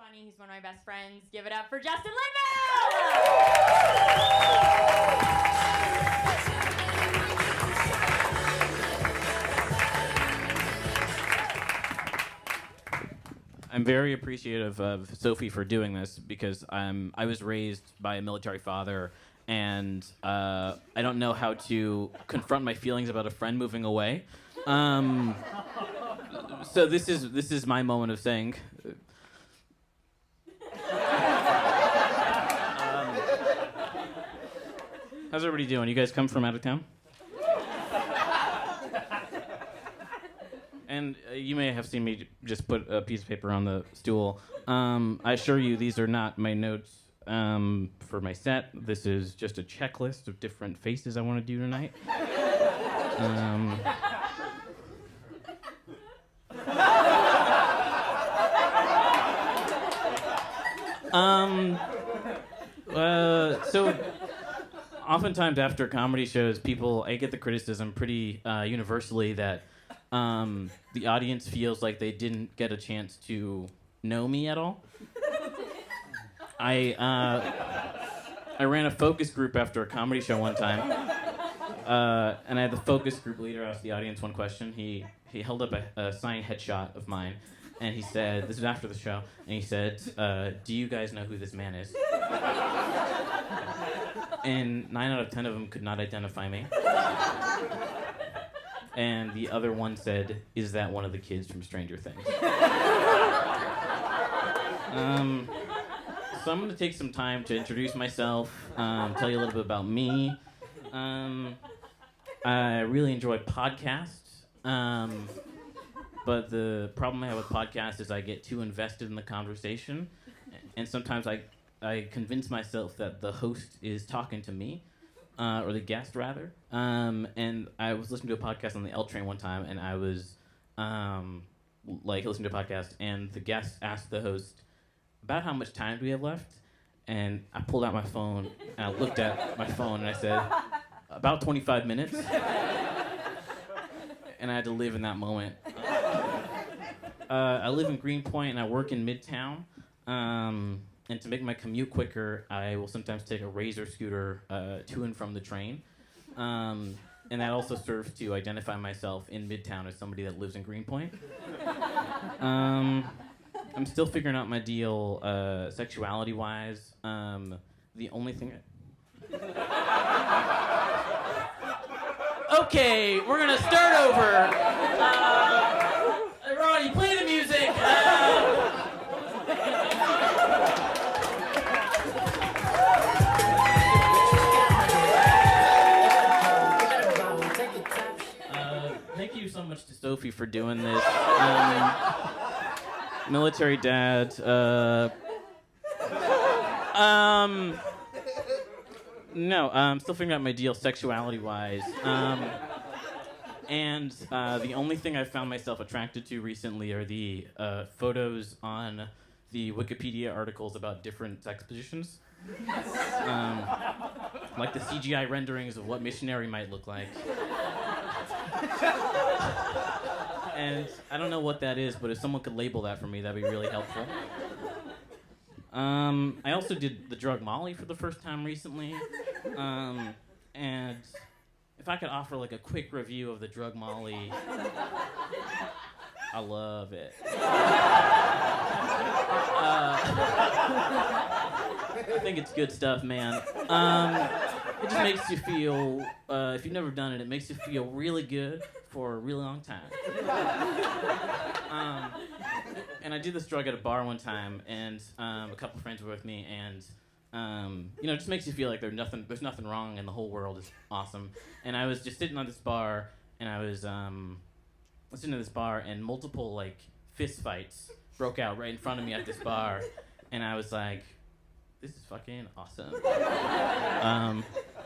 funny. He's one of my best friends. Give it up for Justin Linville! I'm very appreciative of Sophie for doing this because I was raised by a military father, and I don't know how to confront my feelings about a friend moving away. So this is my moment of saying. How's everybody doing? You guys come from out of town? And you may have seen me just put a piece of paper on the stool. I assure you these are not my notes for my set. This is just a checklist of different faces I want to do tonight. So oftentimes after comedy shows, I get the criticism pretty universally that the audience feels like they didn't get a chance to know me at all. I ran a focus group after a comedy show one time, and I had the focus group leader ask the audience one question. He held up a signed headshot of mine, and he said, this is after the show, and he said, do you guys know who this man is? And 9 out of 10 of them could not identify me. And the other one said, is that one of the kids from Stranger Things? So I'm going to take some time to introduce myself, tell you a little bit about me. I really enjoy podcasts, but the problem I have with podcasts is I get too invested in the conversation, and sometimes I convince myself that the host is talking to me. Or the guest, rather. And I was listening to a podcast on the L train one time, and I was listening to a podcast, and the guest asked the host, about how much time do we have left? And I pulled out my phone, and I looked at my phone, and I said, about 25 minutes. And I had to live in that moment. I live in Greenpoint, and I work in Midtown. And to make my commute quicker, I will sometimes take a Razor scooter to and from the train. And that also serves to identify myself in Midtown as somebody that lives in Greenpoint. I'm still figuring out my deal sexuality-wise. The only thing... Okay, we're going to start over. Ron, you play the music. Thank you so much to Sophie for doing this. Military dad. No, I'm still figuring out my deal sexuality-wise. And the only thing I've found myself attracted to recently are the photos on the Wikipedia articles about different sex positions. Like the CGI renderings of what missionary might look like. And I don't know what that is, but if someone could label that for me, that'd be really helpful. I also did the drug Molly for the first time recently. And if I could offer like a quick review of the drug Molly, I love it. I think it's good stuff, man. It just makes you feel, if you've never done it, it makes you feel really good for a really long time. And I did this drug at a bar one time, and a couple friends were with me, and it just makes you feel like there's nothing wrong, and the whole world is awesome. And I was just sitting on this bar, and I was listening to this bar, and multiple like fist fights broke out right in front of me at this bar, and I was like, this is fucking awesome.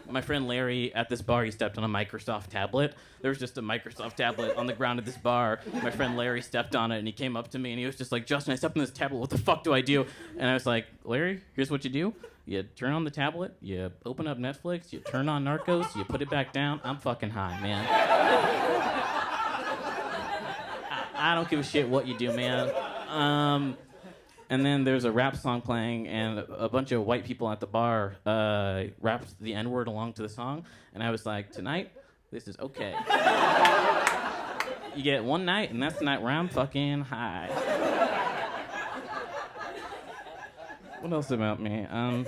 My friend Larry at this bar, he stepped on a Microsoft tablet. There was just a Microsoft tablet on the ground at this bar. My friend Larry stepped on it, and he came up to me, and he was just like, Justin, I stepped on this tablet. What the fuck do I do? And I was like, Larry, here's what you do. You turn on the tablet, you open up Netflix, you turn on Narcos, you put it back down. I'm fucking high, man. I don't give a shit what you do, man. And then there's a rap song playing, and a bunch of white people at the bar rapped the N-word along to the song. And I was like, tonight, this is okay. You get one night, and that's the night where I'm fucking high. What else about me? I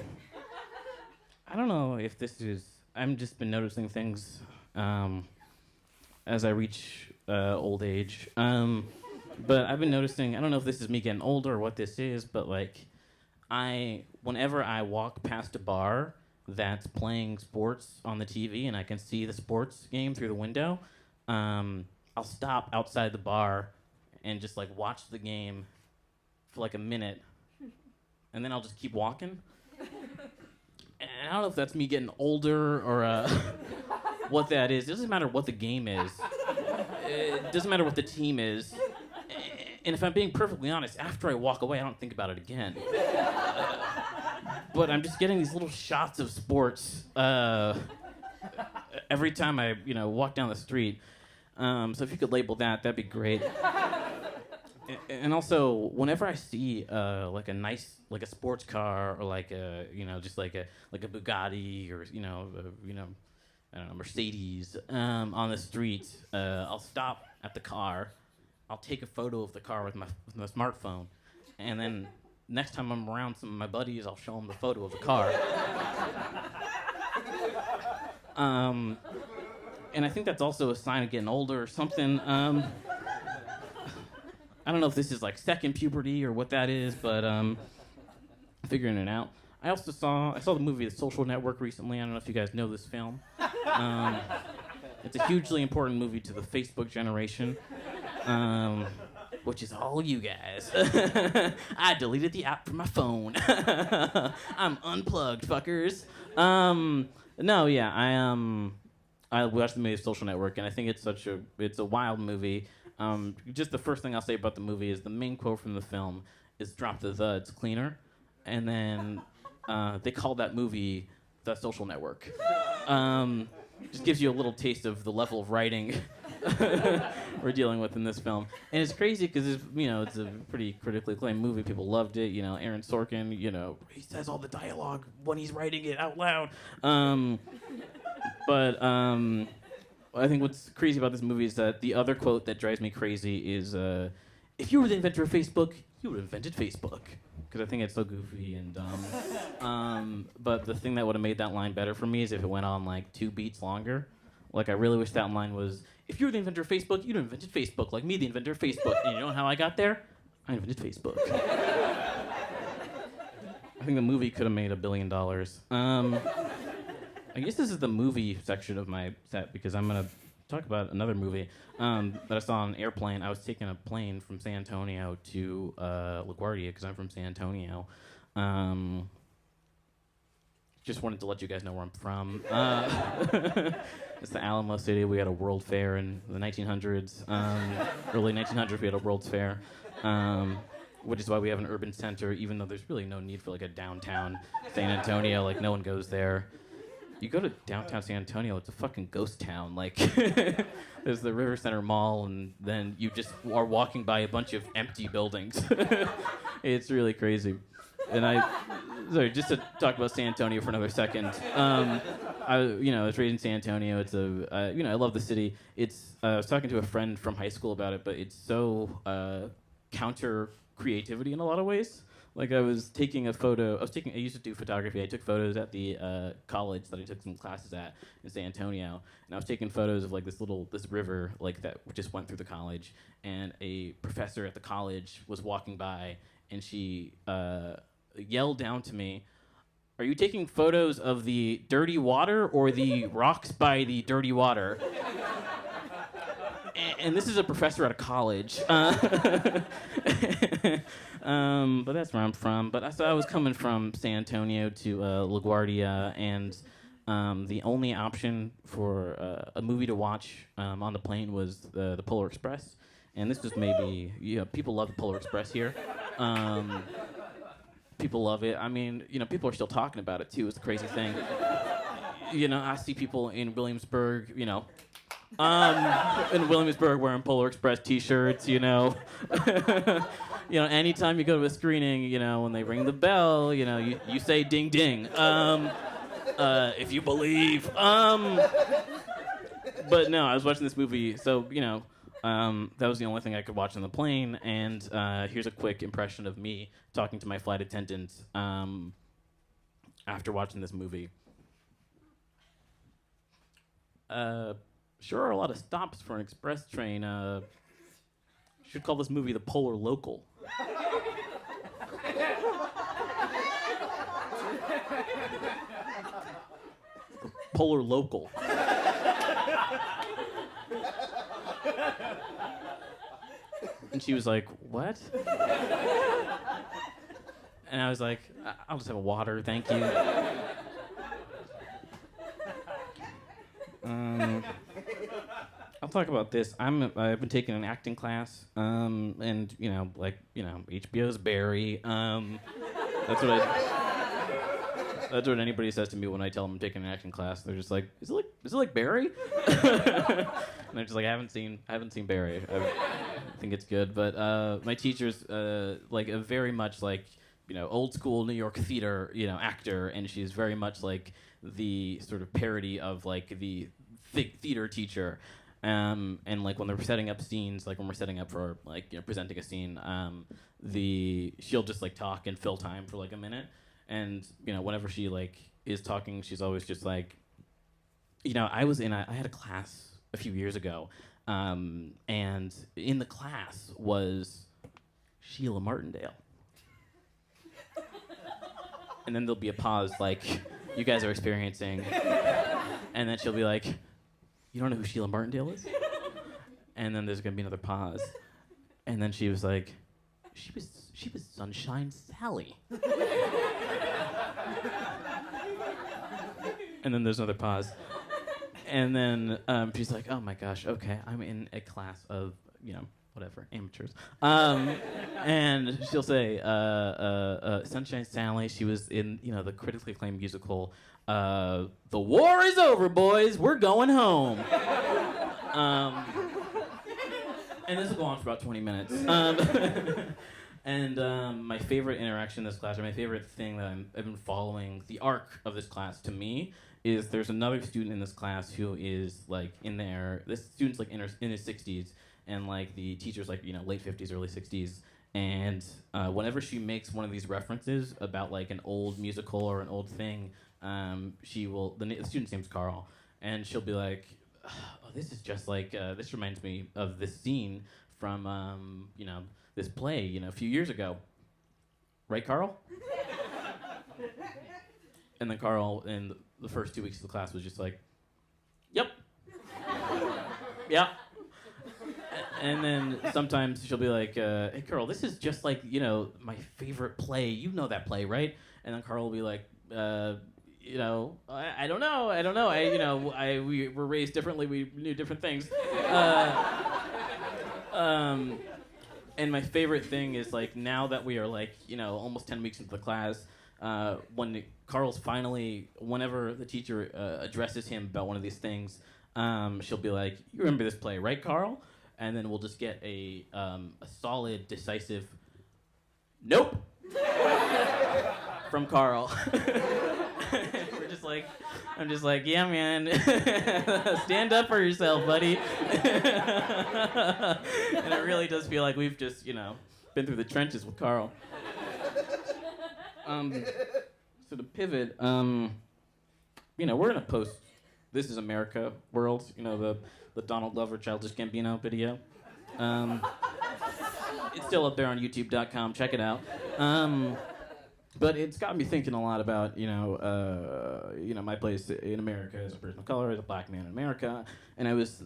don't know if this is... I've just been noticing things as I reach old age. But I've been noticing, I don't know if this is me getting older or what this is, but like, whenever I walk past a bar that's playing sports on the TV and I can see the sports game through the window, I'll stop outside the bar and just like watch the game for like a minute, and then I'll just keep walking. And I don't know if that's me getting older or what that is. It doesn't matter what the game is. It doesn't matter what the team is. And if I'm being perfectly honest, after I walk away, I don't think about it again. But I'm just getting these little shots of sports every time I, walk down the street. So if you could label that, that'd be great. And also, whenever I see like a sports car or like a, just like a Bugatti or I don't know, Mercedes on the street, I'll stop at the car. I'll take a photo of the car with my smartphone, and then next time I'm around some of my buddies, I'll show them the photo of the car. And I think that's also a sign of getting older or something. I don't know if this is like second puberty or what that is, but figuring it out. I saw the movie The Social Network recently. I don't know if you guys know this film. It's a hugely important movie to the Facebook generation. Which is all you guys. I deleted the app from my phone. I'm unplugged, fuckers. I watched the movie Social Network, and I think it's a wild movie. Just the first thing I'll say about the movie is the main quote from the film is "Drop the it's cleaner," and then they called that movie The Social Network. Just gives you a little taste of the level of writing we're dealing with in this film. And it's crazy because it's a pretty critically acclaimed movie. People loved it. Aaron Sorkin, he says all the dialogue when he's writing it out loud. But I think what's crazy about this movie is that the other quote that drives me crazy is, if you were the inventor of Facebook, you would have invented Facebook. Because I think it's so goofy and dumb. But the thing that would have made that line better for me is if it went on like 2 beats longer. Like, I really wish that line was, if you're the inventor of Facebook, you'd have invented Facebook, like me, the inventor of Facebook. And you know how I got there? I invented Facebook. I think the movie could have made $1 billion. I guess this is the movie section of my set, because I'm going to talk about another movie that I saw on an airplane. I was taking a plane from San Antonio to LaGuardia, because I'm from San Antonio. Just wanted to let you guys know where I'm from. It's the Alamo City. We had a World Fair in the 1900s. Early 1900s, we had a World's Fair, which is why we have an urban center, even though there's really no need for like a downtown San Antonio. Like, no one goes there. You go to downtown San Antonio, it's a fucking ghost town. Like, there's the River Center Mall, and then you just are walking by a bunch of empty buildings. It's really crazy. And sorry, just to talk about San Antonio for another second. I was raised in San Antonio. It's I love the city. I was talking to a friend from high school about it, but it's so counter creativity in a lot of ways. Like, I was taking a photo. I used to do photography. I took photos at the college that I took some classes at in San Antonio, and I was taking photos of like this river like that just went through the college. And a professor at the college was walking by, and she yelled down to me, "Are you taking photos of the dirty water or the rocks by the dirty water?" And this is a professor at a college. But that's where I'm from. But I was coming from San Antonio to LaGuardia, and the only option for a movie to watch on the plane was the Polar Express. And this was maybe, people love the Polar Express here. People love it. I mean, people are still talking about it, too. It's the crazy thing. I see people in Williamsburg, in Williamsburg wearing Polar Express T-shirts, anytime you go to a screening, when they ring the bell, you say ding ding. If you believe. But no, I was watching this movie, so, that was the only thing I could watch on the plane, and here's a quick impression of me talking to my flight attendant after watching this movie. Sure are a lot of stops for an express train. Should call this movie The Polar Local. The Polar Local. And she was like, what? And I was like, I'll just have a water, thank you. I'll talk about this. I've been taking an acting class, and HBO's Barry. That's what anybody says to me when I tell them I'm taking an acting class. They're just like, is it like Barry? And I'm just like, I haven't seen Barry. I think it's good, but my teacher's like a very much like old school New York theater actor, and she's very much like the sort of parody of like the theater teacher. And like when they're setting up scenes, like when we're setting up for like presenting a scene, she'll just like talk and fill time for like a minute, and whenever she like is talking, she's always just like, I had a class a few years ago, and in the class was Sheila Martindale, and then there'll be a pause like you guys are experiencing, and then she'll be like, you don't know who Sheila Martindale is? And then there's gonna be another pause. And then she was like, she was Sunshine Sally. And then there's another pause. And then she's like, oh my gosh, okay, I'm in a class of, whatever, amateurs. And she'll say, Sunshine Sally, she was in, the critically acclaimed musical, The War is Over, boys, we're going home. And this will go on for about 20 minutes. And my favorite interaction in this class, or my favorite thing that I've been following the arc of this class to me, is there's another student in this class who is like this student's like in his 60s, and like the teacher's like late 50s, early 60s, and whenever she makes one of these references about like an old musical or an old thing, she will. The student's name's Carl, and she'll be like, "Oh, this is just like this reminds me of this scene from this play a few years ago, right, Carl?" And then Carl, in the first 2 weeks of the class, was just like, "Yep, yeah." And then sometimes she'll be like, "Hey, Carl, this is just like my favorite play. You know that play, right?" And then Carl will be like, I don't know. We were raised differently. We knew different things. And my favorite thing is like now that we are like almost 10 weeks into the class, when Carl's finally, whenever the teacher addresses him about one of these things, she'll be like, "You remember this play, right, Carl?" And then we'll just get a solid, decisive, "Nope," from Carl. I'm just like, yeah, man, stand up for yourself, buddy. And it really does feel like we've just, been through the trenches with Carl. So to pivot, we're in a post "This Is America" world. The Donald Glover Childish Gambino video. It's still up there on YouTube.com. Check it out. But it's got me thinking a lot about, my place in America as a person of color, as a black man in America. And I was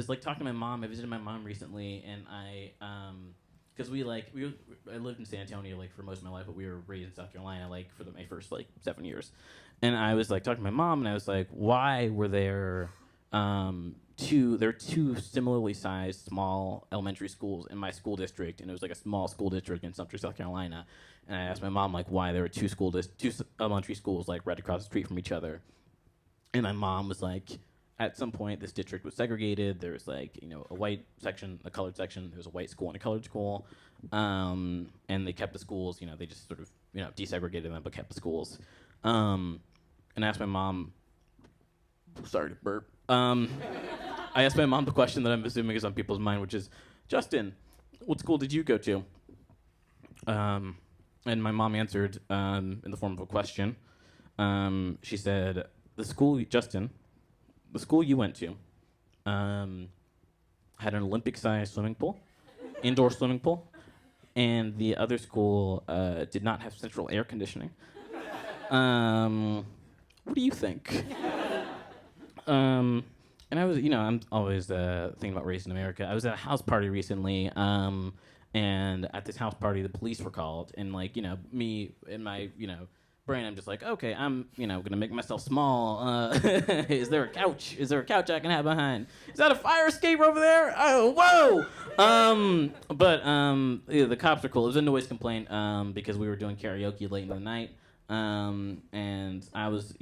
like talking to my mom. I visited my mom recently, and because I lived in San Antonio like for most of my life, but we were raised in South Carolina like for my first like 7 years. And I was like talking to my mom, and I was like, why were there two similarly sized small elementary schools in my school district, and it was like a small school district in Sumter, South Carolina. And I asked my mom like why there were two elementary schools like right across the street from each other. And my mom was like, at some point this district was segregated. There was like a white section, a colored section. There was a white school and a colored school. and they kept the schools. They just sort of desegregated them, but kept the schools. And I asked my mom. Sorry to burp. I asked my mom the question that I'm assuming is on people's mind, which is, Justin, what school did you go to? And my mom answered in the form of a question. She said, the school you went to had an Olympic-sized swimming pool, indoor swimming pool, and the other school did not have central air conditioning. What do you think? And I was, I'm always thinking about race in America. I was at a house party recently, and at this house party, the police were called, and me in my, brain, I'm just like, okay, I'm, gonna make myself small. Is there a couch? Is there a couch I can have behind? Is that a fire escape over there? Oh, whoa! But the cops are cool. It was a noise complaint because we were doing karaoke late in the night, and I was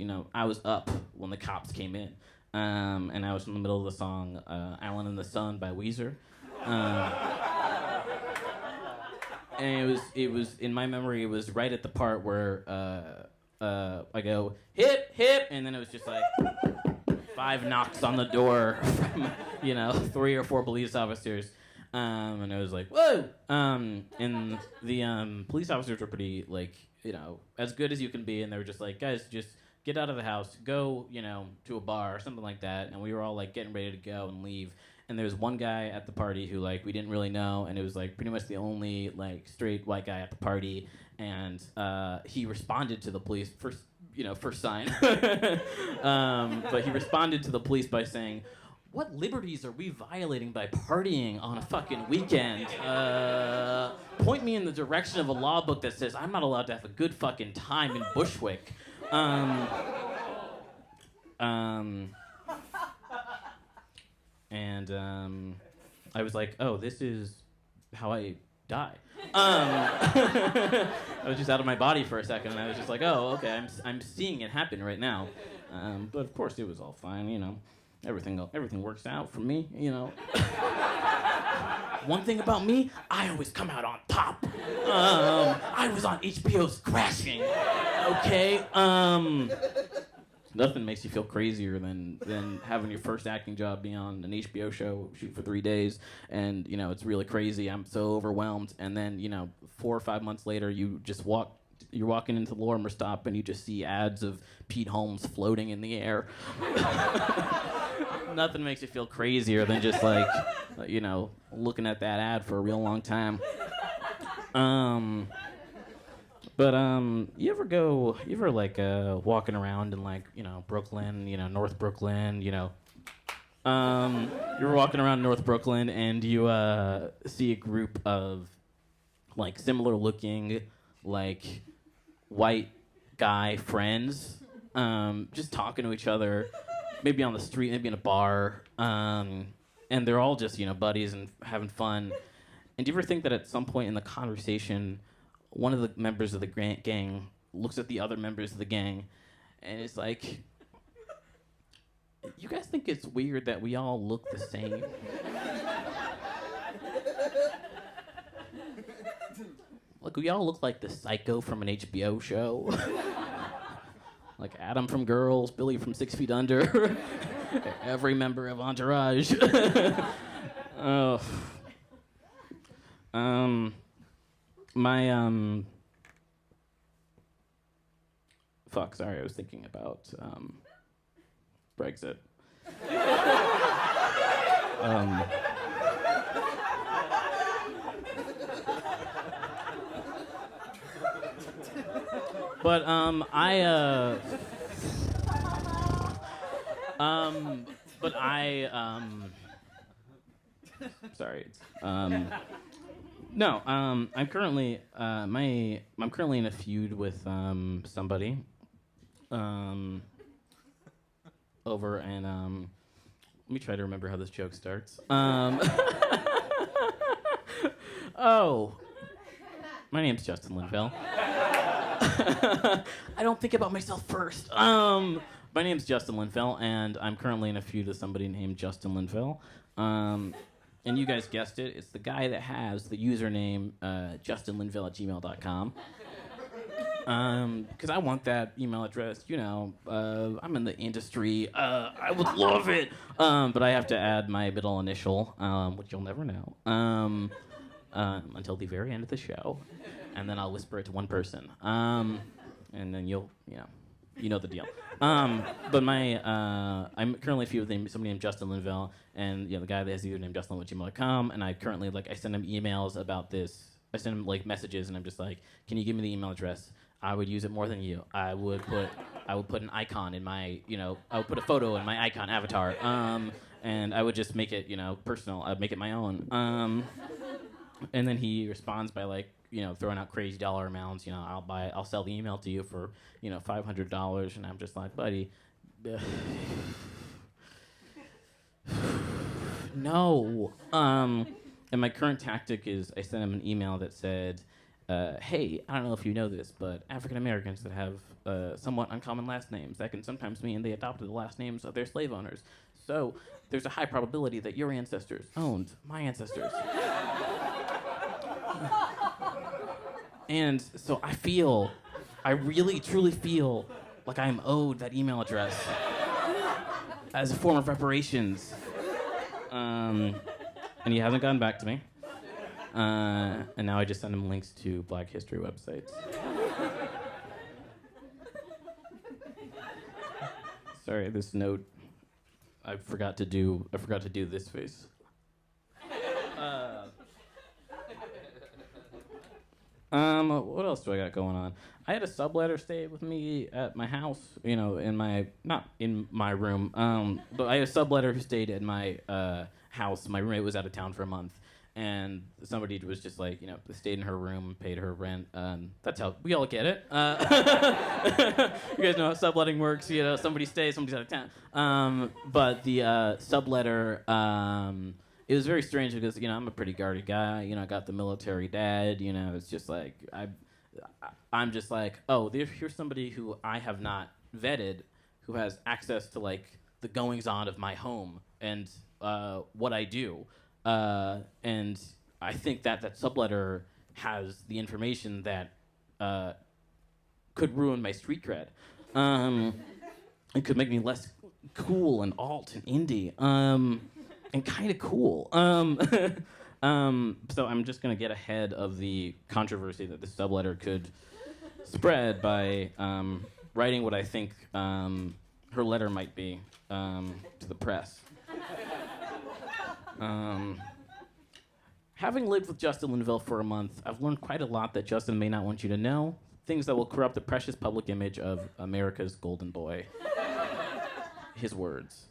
up when the cops came in. And I was in the middle of the song Island in the Sun by Weezer. And it was in my memory, it was right at the part where I go, hip, hip, and then it was just like 5 knocks on the door from, 3 or 4 police officers. And I was like, whoa! And the police officers were pretty, as good as you can be, and they were just like, guys, just get out of the house, go, to a bar or something like that. And we were all getting ready to go and leave. And there was one guy at the party who we didn't really know, and it was pretty much the only straight white guy at the party. And he responded to the police first sign. But he responded to the police by saying, "What liberties are we violating by partying on a fucking weekend? Point me in the direction of a law book that says I'm not allowed to have a good fucking time in Bushwick." And I was like, oh, this is how I die. I was just out of my body for a second, and I was just like, oh, okay, I'm seeing it happen right now. But of course, it was all fine, Everything works out for me, One thing about me, I always come out on top. I was on HBO's Crashing, okay? Nothing makes you feel crazier than having your first acting job be on an HBO show, shoot for 3 days, and, it's really crazy. I'm so overwhelmed. And then, 4 or 5 months later, you're walking into the Lorimer stop, and you just see ads of Pete Holmes floating in the air. Nothing makes you feel crazier than just looking at that ad for a real long time. You ever walking around in Brooklyn, North Brooklyn, you're walking around North Brooklyn and you see a group of similar looking white guy friends just talking to each other, maybe on the street, maybe in a bar, and they're all just buddies and having fun. And do you ever think that at some point in the conversation, one of the members of the gang looks at the other members of the gang and is like, you guys think it's weird that we all look the same? We all look like the psycho from an HBO show. Like Adam from Girls, Billy from 6 Feet Under, every member of Entourage. Oh. Sorry, I was thinking about Brexit. Sorry. No, I'm currently I'm currently in a feud with somebody over and let me try to remember how this joke starts. Oh, my name's Justin Linville. I don't think about myself first. My name's Justin Linville, and I'm currently in a feud with somebody named Justin Linville. And you guys guessed it, it's the guy that has the username justinlinville@gmail.com. Because I want that email address, I'm in the industry, I would love it, but I have to add my middle initial, which you'll never know, until the very end of the show, and then I'll whisper it to one person, and then you know the deal. But I'm currently with somebody named Justin Linville, and the guy that has the username justinlinville@gmail.com, and I currently, I send him emails about this, I send him, messages, and I'm just like, can you give me the email address? I would use it more than you. I would put an icon in my, I would put a photo in my icon avatar, and I would just make it, personal. I'd make it my own. And then he responds by throwing out crazy dollar amounts. I'll sell the email to you for, $500, and I'm just like, buddy, no. And my current tactic is I sent him an email that said, hey, I don't know if you know this, but African Americans that have somewhat uncommon last names, that can sometimes mean they adopted the last names of their slave owners. So there's a high probability that your ancestors owned my ancestors. And so I really, truly feel like I'm owed that email address as a form of reparations. And he hasn't gotten back to me. And now I just send him links to Black history websites. Sorry, this note. I forgot to do this face. What else do I got going on? I had a subletter stay with me at my house, not in my room, but I had a subletter who stayed at my house. My roommate was out of town for a month, and somebody was just they stayed in her room, paid her rent. That's how we all get it. You guys know how subletting works. Somebody stays, somebody's out of town. But the subletter, it was very strange because I'm a pretty guarded guy. I got the military dad. It's just I'm just oh, here's somebody who I have not vetted, who has access to the goings on of my home and what I do. And I think that subletter has the information that could ruin my street cred. It could make me less cool and alt and indie. And kind of cool. So I'm just going to get ahead of the controversy that this subletter could spread by writing what I think her letter might be to the press. Having lived with Justin Linville for a month, I've learned quite a lot that Justin may not want you to know, things that will corrupt the precious public image of America's golden boy. His words.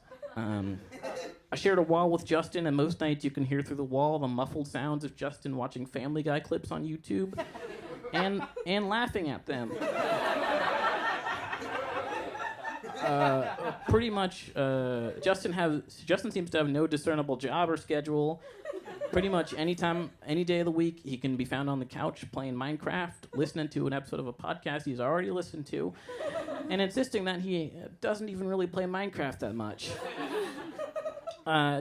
I shared a wall with Justin, and most nights you can hear through the wall the muffled sounds of Justin watching Family Guy clips on YouTube and laughing at them. Pretty much, Justin seems to have no discernible job or schedule. Pretty much any day of the week, he can be found on the couch playing Minecraft, listening to an episode of a podcast he's already listened to, and insisting that he doesn't even really play Minecraft that much.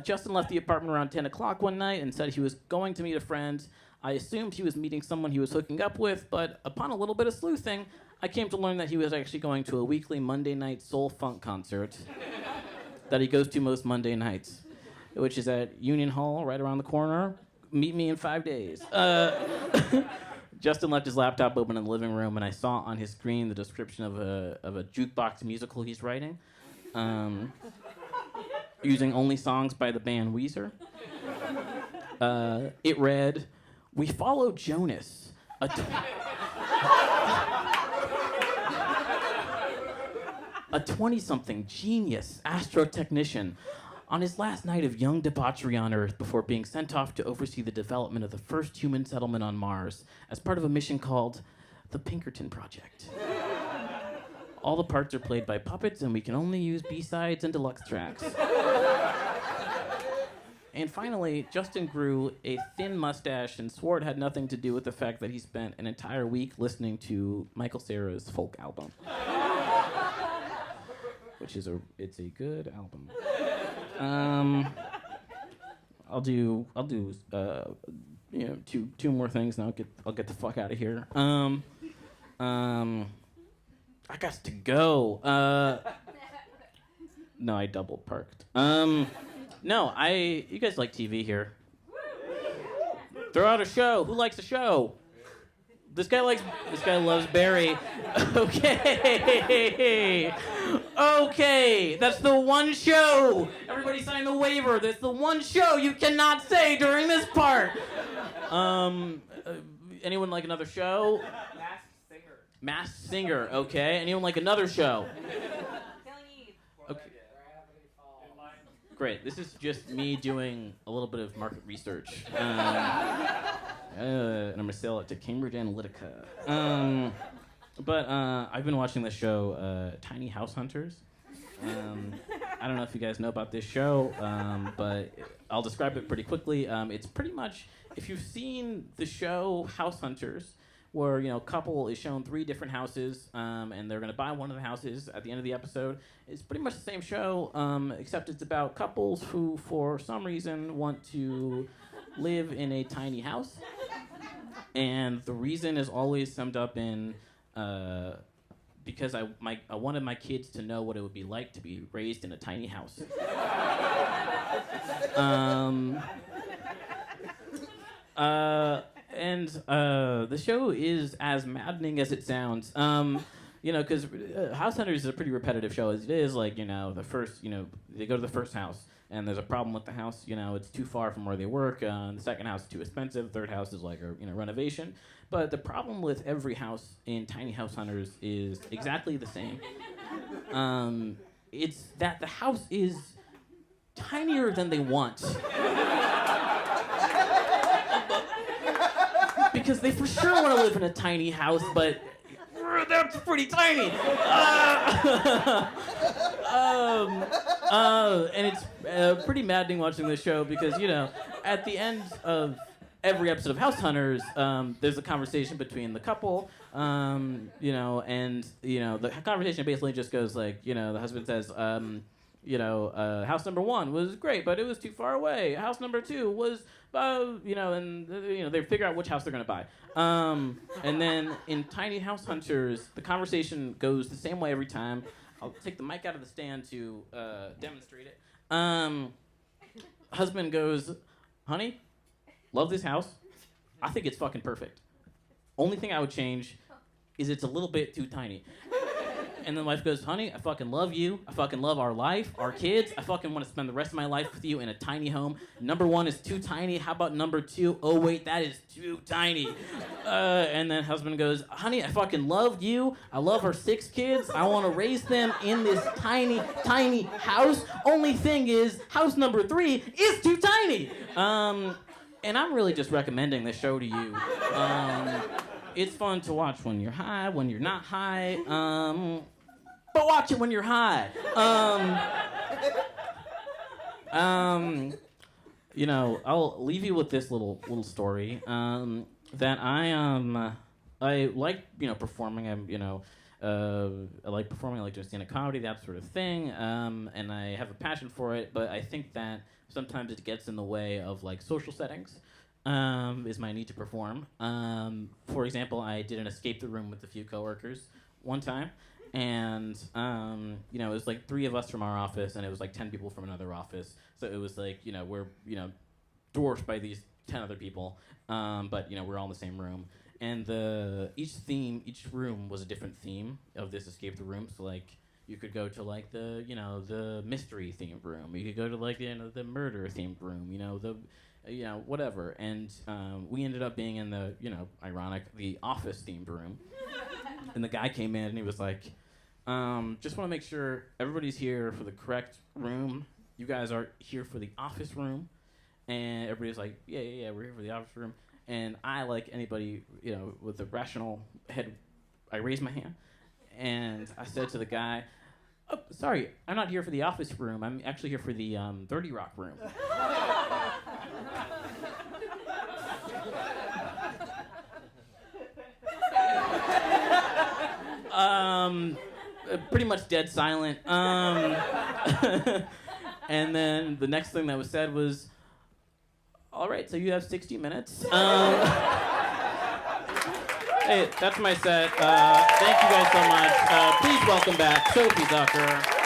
Justin left the apartment around 10 o'clock one night and said he was going to meet a friend. I assumed he was meeting someone he was hooking up with, but upon a little bit of sleuthing, I came to learn that he was actually going to a weekly Monday night soul funk concert that he goes to most Monday nights, which is at Union Hall right around the corner. Meet me in 5 days. Justin left his laptop open in the living room, and I saw on his screen the description of a jukebox musical he's writing. Using only songs by the band Weezer. It read, "We follow Jonas, a 20-something genius astrotechnician, on his last night of young debauchery on Earth before being sent off to oversee the development of the first human settlement on Mars as part of a mission called the Pinkerton Project. All the parts are played by puppets, and we can only use B-sides and deluxe tracks." And finally, Justin grew a thin mustache and swore it had nothing to do with the fact that he spent an entire week listening to Michael Cera's folk album. Which is it's a good album. I'll do two more things, and I'll get the fuck out of here. I got to go. No, I double parked. No, you guys like TV here. Throw out a show. Who likes a show? This guy loves Barry. Okay. Okay. That's the one show. Everybody sign the waiver. That's the one show you cannot say during this part. Anyone like another show? Masked Singer. Okay. Anyone like another show? Okay. Great. This is just me doing a little bit of market research. And I'm gonna sell it to Cambridge Analytica. But I've been watching the show Tiny House Hunters. I don't know if you guys know about this show, but I'll describe it pretty quickly. It's pretty much, if you've seen the show House Hunters, where a couple is shown 3 different houses, and they're gonna buy one of the houses at the end of the episode. It's pretty much the same show, except it's about couples who, for some reason, want to live in a tiny house, and the reason is always summed up in because I wanted my kids to know what it would be like to be raised in a tiny house. And the show is as maddening as it sounds. Because House Hunters is a pretty repetitive show as it is. Like, the first, they go to the first house, and there's a problem with the house. It's too far from where they work. The second house is too expensive. The third house is like a renovation. But the problem with every house in Tiny House Hunters is exactly the same. It's that the house is tinier than they want. Because they for sure want to live in a tiny house, but that's pretty tiny. And it's pretty maddening watching this show because, at the end of every episode of House Hunters, there's a conversation between the couple, and, the conversation basically just goes like, the husband says, house number 1 was great, but it was too far away. House number 2 was, they figure out which house they're going to buy. And then in Tiny House Hunters, the conversation goes the same way every time. I'll take the mic out of the stand to demonstrate it. Husband goes, honey, love this house. I think it's fucking perfect. Only thing I would change is it's a little bit too tiny. And then the wife goes, honey, I fucking love you. I fucking love our life, our kids. I fucking want to spend the rest of my life with you in a tiny home. Number 1 is too tiny. How about number 2? Oh, wait, that is too tiny. And then husband goes, honey, I fucking love you. I love our 6 kids. I want to raise them in this tiny, tiny house. Only thing is, house number 3 is too tiny. And I'm really just recommending this show to you. It's fun to watch when you're high, when you're not high. But watch it when you're high. I'll leave you with this little story. That I like, performing. I like performing. I like doing stand-up comedy, that sort of thing. And I have a passion for it. But I think that sometimes it gets in the way of like social settings. Is my need to perform. For example, I did an escape the room with a few coworkers one time. And, it was like 3 of us from our office, and it was like 10 people from another office. So it was like, we're, dwarfed by these 10 other people. But, we're all in the same room. And each room was a different theme of this escape the room. So, like, you could go to, like, the mystery themed room. You could go to, like, the murder themed room, whatever. And we ended up being in the, the office themed room. And the guy came in and he was like, just want to make sure everybody's here for the correct room. You guys are here for the office room. And everybody's like, yeah, we're here for the office room. And I, like anybody, with a rational head, I raised my hand. And I said to the guy, oh, sorry, I'm not here for the office room. I'm actually here for the 30 Rock room. Pretty much dead silent. And then the next thing that was said was, All right, so you have 60 minutes. Hey, that's my set. Thank you guys so much. Please welcome back Sophie Zucker.